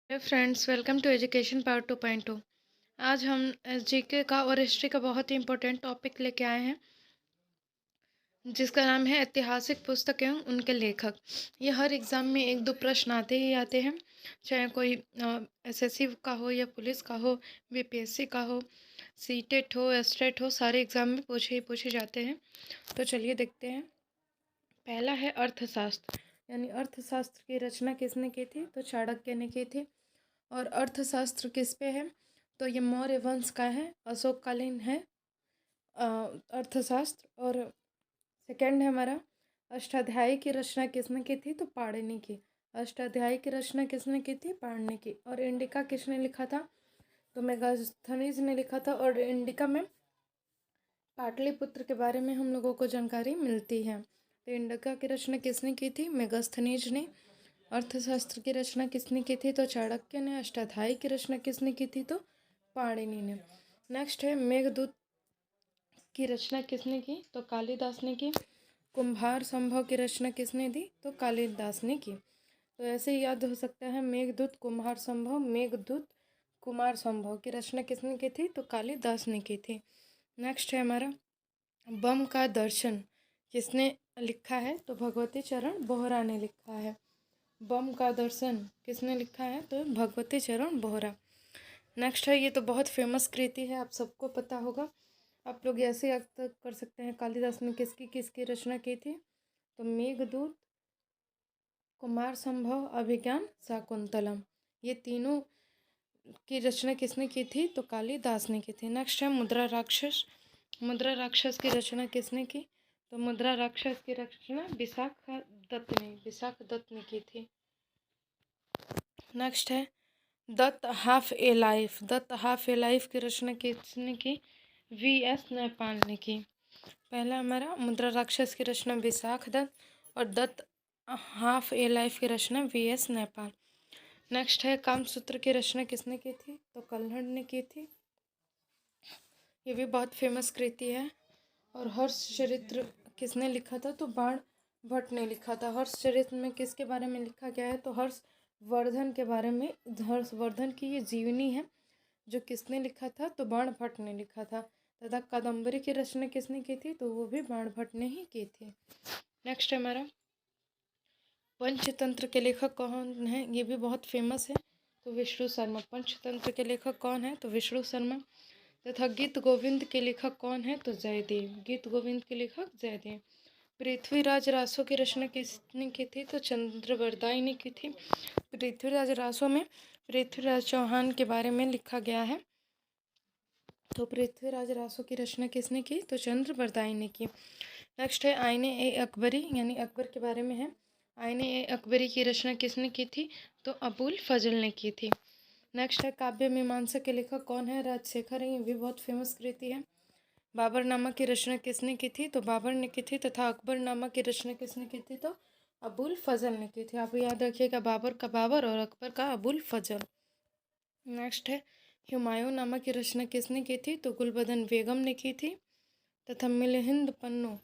Hello friends, welcome to education part 2.2। आज हम GK का और हिस्ट्री का बहुत ही इम्पोर्टेंट टॉपिक लेके आए हैं, जिसका नाम है ऐतिहासिक पुस्तक एवं उनके लेखक। ये हर एग्ज़ाम में एक दो प्रश्न आते ही आते हैं, चाहे कोई एसएससी का हो या पुलिस का हो, बीपीएससी का हो, सीटेट हो, एस्टेट हो, सारे एग्ज़ाम में पूछे ही पूछे जाते हैं। तो चलिए देखते हैं। पहला है अर्थशास्त्र, यानी अर्थशास्त्र की रचना किसने की थी? तो चाणक्य ने की थी। और अर्थशास्त्र किस पे है? तो ये मौर्य वंश का है, अशोककालीन है अर्थशास्त्र। और सेकंड है हमारा अष्टाध्यायी की रचना किसने की थी? तो पाणिनि की। अष्टाध्यायी की रचना किसने की थी? पाणिनि की। और इंडिका किसने लिखा था? तो मेगास्थनीज ने लिखा था। और इंडिका में पाटलिपुत्र के बारे में हम लोगों को जानकारी मिलती है। तो इंडिका की रचना किसने की थी? मेगास्थनीज ने। अर्थशास्त्र की रचना किसने की थी? तो चाणक्य ने। अष्टाध्यायी की रचना किसने की थी? तो पाणिनि ने। नेक्स्ट है मेघदूत की रचना किसने की? तो कालिदास ने की। कुम्हार संभव की रचना किसने दी? तो कालिदास ने की। तो ऐसे ही याद हो सकता है, मेघदूत, कुम्हार संभव, मेघदूत, कुमार संभव की रचना किसने की थी? तो कालिदास ने की थी। नेक्स्ट है हमारा बम का दर्शन किसने लिखा है? तो भगवती चरण बोहरा ने लिखा है। बम का दर्शन किसने लिखा है? तो भगवती चरण बोहरा। नेक्स्ट है, ये तो बहुत फेमस कृति है, आप सबको पता होगा। आप लोग ऐसे याद तक कर सकते हैं, कालिदास ने किसकी किसकी रचना की थी? तो मेघदूत, कुमार संभव, अभिज्ञान शाकुंतलम, ये तीनों की रचना किसने की थी? तो कालिदास ने की थी। नेक्स्ट है मुद्रा राक्षस। मुद्रा राक्षस की रचना किसने की? तो मुद्रा राक्षस की रचना विशाख दत्त ने की थी। नेक्स्ट है दत्त हाफ ए लाइफ। दत्त हाफ ए लाइफ की रचना किसने की? वी.एस. नैपाल ने की। पहला हमारा मुद्रा राक्षस की रचना विशाख दत्त, और दत्त हाफ ए लाइफ की रचना वी.एस. नैपाल। नेक्स्ट है कामसूत्र की रचना किसने की थी? तो कल्हड़ ने की थी। ये भी बहुत फेमस कृति है। और हर्षचरित्र किसने लिखा था? तो बाण भट्ट ने लिखा था। हर्षचरित्र में किसके बारे में लिखा गया है? तो हर्षवर्धन के बारे में। हर्षवर्धन की ये जीवनी है, जो किसने लिखा था? तो बाण भट्ट ने लिखा था। तथा कादम्बरी की रचना किसने की थी? तो वो भी बाण भट्ट ने ही की थी। नेक्स्ट है हमारा पंचतंत्र के लेखक कौन है? ये भी बहुत फेमस है, तो विष्णु शर्मा। पंचतंत्र के लेखक कौन है? तो विष्णु शर्मा। तथा गीत गोविंद के लेखक कौन है? तो जयदेव। गीत गोविंद के लेखक जयदेव। पृथ्वीराज रासो की रचना किसने की थी? तो चंद्रवरदाई ने की थी। पृथ्वीराज रासो में पृथ्वीराज चौहान के बारे में लिखा गया है। तो पृथ्वीराज रासो की रचना किसने की? तो चंद्रवरदाई ने की। नेक्स्ट है आईने ए अकबरी, यानी अकबर के बारे में है। आईने ए अकबरी की रचना किसने की थी? तो अबुल फजल ने की थी। नेक्स्ट है काव्य मीमांसा के लेखक कौन है? राजशेखर है। ये भी बहुत फेमस कृति है। बाबरनामा की रचना किसने की थी? तो बाबर ने की थी। तथा अकबरनामा की रचना किसने की थी? तो अबुल फजल ने की थी। आप याद रखिएगा, बाबर का बाबर और अकबर का अबुल फजल। नेक्स्ट है हुमायूं नामा की रचना किसने की थी? तो गुलबदन बेगम ने की थी। तथा मिलिंद पन्नू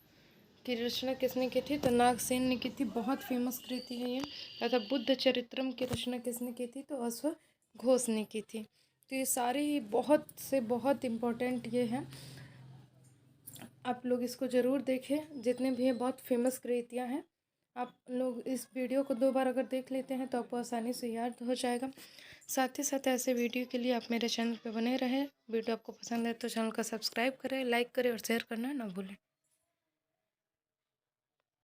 की रचना किसने की थी? तो नागसेन ने की थी। बहुत फेमस कृति है ये। तथा बुद्ध चरित्रम की रचना किसने की थी? तो अश्वघोष ने की थी। तो ये सारे ही बहुत से बहुत इम्पोर्टेंट ये हैं, आप लोग इसको ज़रूर देखें। जितने भी हैं बहुत फेमस कृतियाँ हैं। आप लोग इस वीडियो को 2 बार अगर देख लेते हैं तो आपको आसानी से याद हो जाएगा। साथ ही साथ ऐसे वीडियो के लिए आप मेरे चैनल पे बने रहें। वीडियो आपको पसंद है तो चैनल को सब्सक्राइब करें, लाइक करें और शेयर करना ना भूलें।